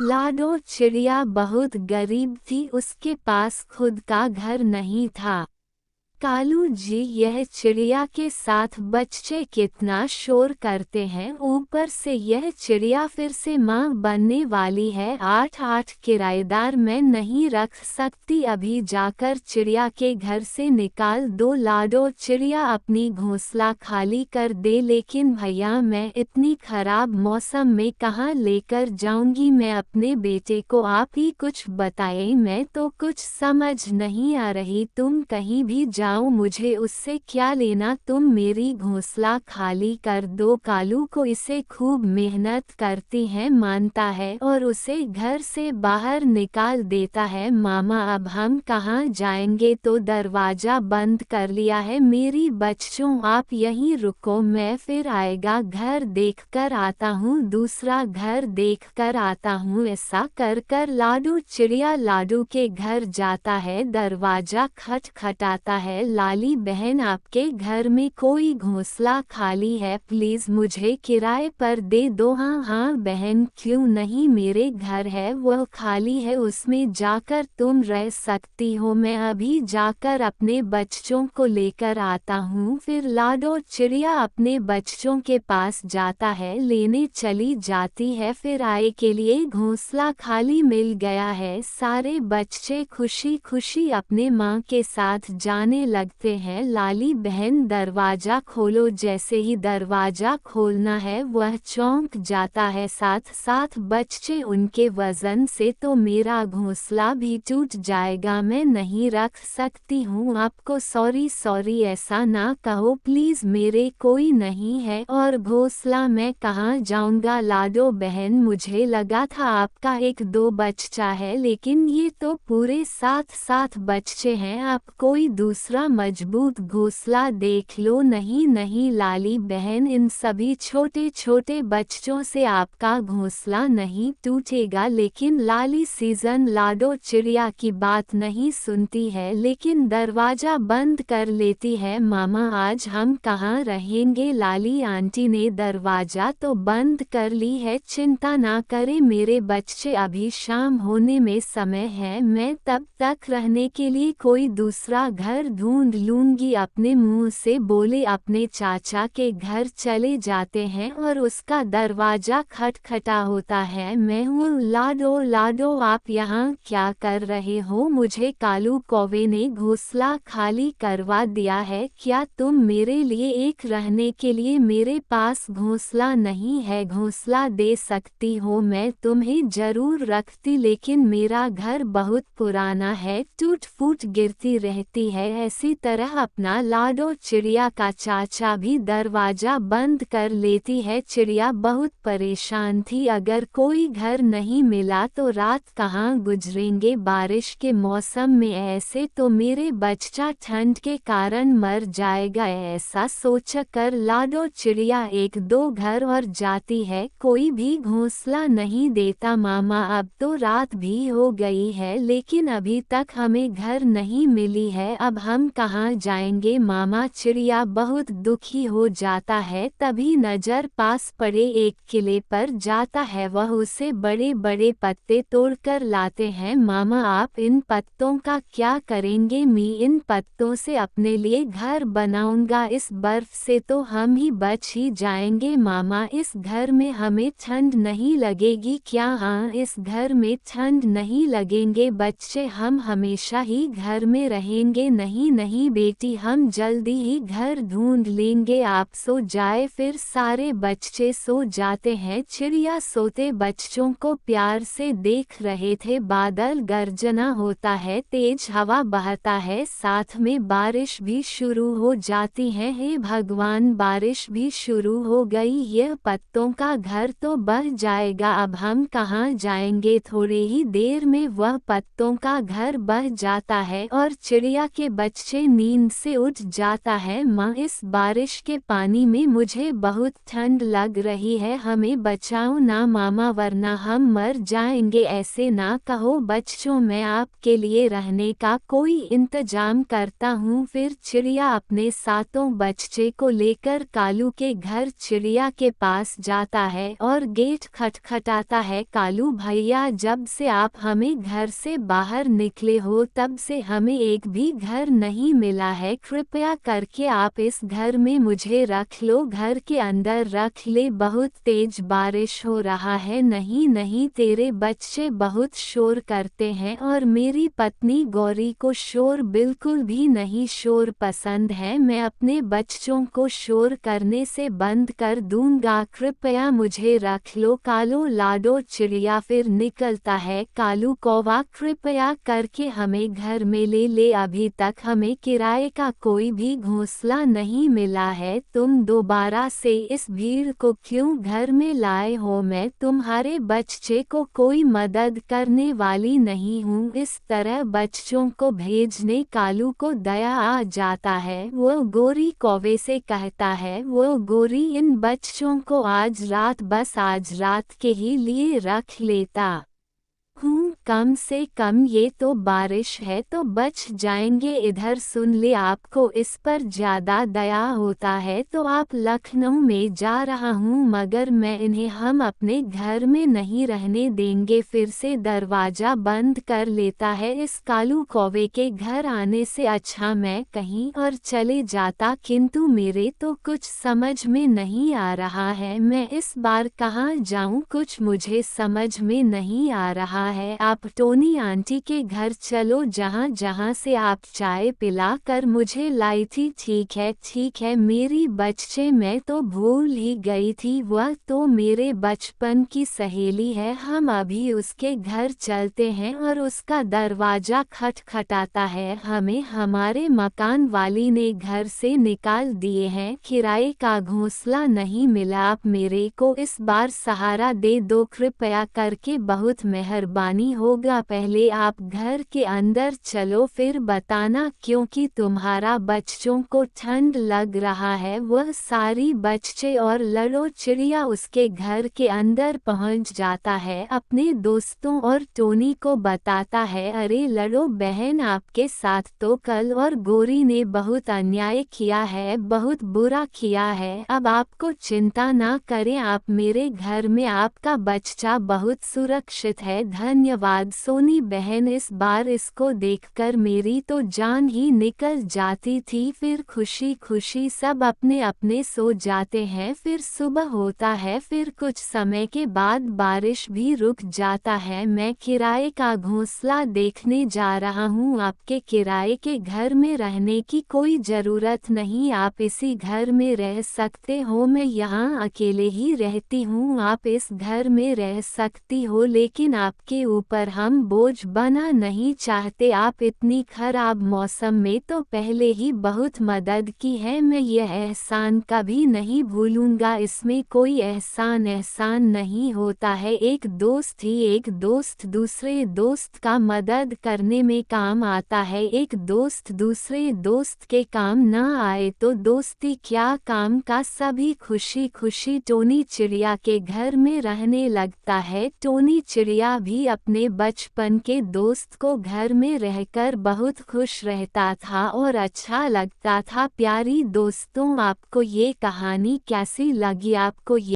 लाडो चिड़िया बहुत गरीब थी, उसके पास खुद का घर नहीं था। कालू जी, यह चिड़िया के साथ बच्चे कितना शोर करते हैं, ऊपर से यह चिड़िया फिर से माँ बनने वाली है। 8-8 किराएदार मैं नहीं रख सकती, अभी जाकर चिड़िया के घर से निकाल दो। लाडो चिड़िया अपनी घोंसला खाली कर दे, लेकिन भैया मैं इतनी खराब मौसम में कहाँ लेकर जाऊंगी मैं अपने बेटे को, आप ही कुछ बताएं, मैं तो कुछ समझ नहीं आ रही। तुम कहीं भी जाओ, मुझे उससे क्या लेना, तुम मेरी घोंसला खाली कर दो। कालू को इसे खूब मेहनत करती है मानता है और उसे घर से बाहर निकाल देता है। मामा अब हम कहाँ जाएंगे, तो दरवाजा बंद कर लिया है। मेरी बच्चों आप यहीं रुको, मैं फिर आएगा घर देख कर आता हूँ, दूसरा घर देख कर आता हूँ। ऐसा कर कर लाडू चिड़िया लाडू के घर जाता है, दरवाजा खटखटाता है। लाली बहन, आपके घर में कोई घोंसला खाली है, प्लीज मुझे किराए पर दे दो। हाँ हाँ बहन, क्यों नहीं, मेरे घर है वह खाली है, उसमें जाकर तुम रह सकती हो, मैं अभी जाकर अपने बच्चों को लेकर आता हूँ। फिर लाडो चिड़िया अपने बच्चों के पास जाता है, लेने चली जाती है। फिर आए के लिए घोंसला खाली मिल गया है, सारे बच्चे खुशी खुशी अपने माँ के साथ जाने लगते हैं। लाली बहन दरवाजा खोलो, जैसे ही दरवाजा खोलना है वह चौंक जाता है, साथ साथ बच्चे उनके वजन से तो मेरा घोंसला भी टूट जाएगा, मैं नहीं रख सकती हूँ आपको। सॉरी सॉरी ऐसा ना कहो प्लीज, मेरे कोई नहीं है और घोंसला मैं कहाँ जाऊंगा। लाडो बहन, मुझे लगा था आपका 1-2 बच्चा है, लेकिन ये तो पूरे 7-7 बच्चे हैं, आप कोई दूसरा मजबूत घोंसला देख लो। नहीं नहीं लाली बहन, इन सभी छोटे छोटे बच्चों से आपका घोंसला नहीं टूटेगा। लेकिन लाली सीजन लाडो चिड़िया की बात नहीं सुनती है, लेकिन दरवाजा बंद कर लेती है। मामा आज हम कहाँ रहेंगे, लाली आंटी ने दरवाजा तो बंद कर ली है, चिंता ना करे मेरे बच्चे, अभी शाम होने में समय है, मैं तब तक रहने के लिए कोई दूसरा घर ढूंढ लूंगी। अपने मुंह से बोले अपने चाचा के घर चले जाते हैं और उसका दरवाजा खटखटा होता है। मैं हूँ लाडो, लाडो आप यहाँ क्या कर रहे हो, मुझे कालू कौवे ने घोंसला खाली करवा दिया है, क्या तुम मेरे लिए एक रहने के लिए, मेरे पास घोंसला नहीं है, घोंसला दे सकती हो, मैं तुम्हें जरूर रखती, लेकिन मेरा घर बहुत पुराना है, टूट फूट गिरती रहती है। ऐसी तरह अपना लाडो चिड़िया का चाचा भी दरवाजा बंद कर लेती है। चिड़िया बहुत परेशान थी, अगर कोई घर नहीं मिला तो रात कहाँ गुजरेंगे, बारिश के मौसम में ऐसे तो मेरे बच्चा ठंड के कारण मर जाएगा। ऐसा सोचकर लाडो चिड़िया 1-2 घर और जाती है, कोई भी घोंसला नहीं देता। मामा अब तो रात भी हो गई है, लेकिन अभी तक हमें घर नहीं मिली है, अब हम कहाँ जाएंगे। मामा चिड़िया बहुत दुखी हो जाता है, तभी नजर पास पड़े एक किले पर जाता है, वह उसे बड़े बड़े पत्ते तोड़कर लाते हैं। मामा आप इन पत्तों का क्या करेंगे, मैं इन पत्तों से अपने लिए घर बनाऊंगा, इस बर्फ से तो हम ही बच ही जाएंगे। मामा इस घर में हमें ठंड नहीं लगेगी क्या, हाँ इस घर में ठंड नहीं लगेंगे बच्चे, हम हमेशा ही घर में रहेंगे। नहीं नहीं बेटी, हम जल्दी ही घर ढूंढ लेंगे, आप सो जाए। फिर सारे बच्चे सो जाते हैं, चिड़िया सोते बच्चों को प्यार से देख रहे थे। बादल गर्जना होता है, तेज हवा बहता है, साथ में बारिश भी शुरू हो जाती है। हे भगवान, बारिश भी शुरू हो गई, यह पत्तों का घर तो बह जाएगा, अब हम कहाँ जाएंगे। थोड़े ही देर में वह पत्तों का घर बह जाता है और चिड़िया के बच्चे बच्चे नींद से उठ जाता है। माँ, इस बारिश के पानी में मुझे बहुत ठंड लग रही है, हमें बचाओ ना मामा वरना हम मर जाएंगे। ऐसे ना कहो बच्चों, मैं आपके लिए रहने का कोई इंतजाम करता हूँ। फिर चिड़िया अपने सातों बच्चे को लेकर कालू के घर चिड़िया के पास जाता है और गेट खटखटाता है। कालू भैया, जब से आप हमें घर से बाहर निकले हो तब से हमें एक भी घर नहीं मिला है, कृपया करके आप इस घर में मुझे रख लो, घर के अंदर रख ले, बहुत तेज बारिश हो रहा है। नहीं नहीं, तेरे बच्चे बहुत शोर करते हैं और मेरी पत्नी गौरी को शोर बिल्कुल भी नहीं शोर पसंद है, मैं अपने बच्चों को शोर करने से बंद कर दूंगा, कृपया मुझे रख लो। कालू लाडो चिड़िया फिर निकलता है। कालू कौवा, कृपया करके हमें घर में ले ले, अभी तक हमें किराए का कोई भी घोंसला नहीं मिला है, तुम दोबारा से इस भीड़ को क्यों घर में लाए हो? मैं तुम्हारे बच्चे को कोई मदद करने वाली नहीं हूँ। इस तरह बच्चों को भेजने कालू को दया आ जाता है। वो गोरी कौवे से कहता है, वो गोरी, इन बच्चों को आज रात, बस आज रात के ही लिए रख लेता हूँ, कम से कम ये तो बारिश है तो बच जाएंगे। इधर सुन ले, आपको इस पर ज्यादा दया होता है तो आप लखनऊ में जा रहा हूँ, मगर मैं इन्हें हम अपने घर में नहीं रहने देंगे। फिर से दरवाजा बंद कर लेता है। इस कालू कौवे के घर आने से अच्छा मैं कहीं और चले जाता, किंतु मेरे तो कुछ समझ में नहीं आ रहा है, मैं इस बार कहाँ जाऊँ, कुछ मुझे समझ में नहीं आ रहा है। आप टोनी आंटी के घर चलो, जहाँ जहाँ से आप चाय पिला कर मुझे लाई थी। ठीक है मेरी बच्चे, मैं तो भूल ही गई थी, वह तो मेरे बचपन की सहेली है। हम अभी उसके घर चलते हैं। और उसका दरवाजा खटखटाता है। हमें हमारे मकान वाली ने घर से निकाल दिए हैं, किराए का घोंसला नहीं मिला, आप मेरे को इस बार सहारा दे दो, कृपया करके, बहुत मेहरबानी होगा। पहले आप घर के अंदर चलो फिर बताना, क्योंकि तुम्हारा बच्चों को ठंड लग रहा है। वह सारी बच्चे और लड़ो चिड़िया उसके घर के अंदर पहुंच जाता है, अपने दोस्तों और टोनी को बताता है, अरे लड़ो बहन, आपके साथ तो कल और गोरी ने बहुत अन्याय किया है, बहुत बुरा किया है, अब आपको चिंता ना करें, आप मेरे घर में, आपका बच्चा बहुत सुरक्षित है। धन्यवाद सोनी बहन, इस बार इसको देखकर मेरी तो जान ही निकल जाती थी। फिर खुशी खुशी सब अपने अपने सो जाते हैं। फिर सुबह होता है। फिर कुछ समय के बाद बारिश भी रुक जाता है। मैं किराए का घोंसला देखने जा रहा हूँ, आपके किराए के घर में रहने की कोई ज़रूरत नहीं, आप इसी घर में रह सकते हो, मैं यहाँ अकेले ही रहती हूँ, आप इस घर में रह सकती हो, लेकिन आपके ऊपर हम बोझ बना नहीं चाहते, आप इतनी खराब मौसम में तो पहले ही बहुत मदद की है, मैं यह एहसान कभी नहीं भूलूंगा। इसमें कोई एहसान नहीं होता है, एक दोस्त दूसरे दोस्त का मदद करने में काम आता है, एक दोस्त दूसरे दोस्त के काम ना आए तो दोस्ती क्या काम का। सभी खुशी खुशी टोनी चिड़िया के घर में रहने लगता है। टोनी चिड़िया भी अपने बचपन के दोस्त को घर में रहकर बहुत खुश रहता था और अच्छा लगता था। प्यारी दोस्तों, आपको ये कहानी कैसी लगी? आपको ये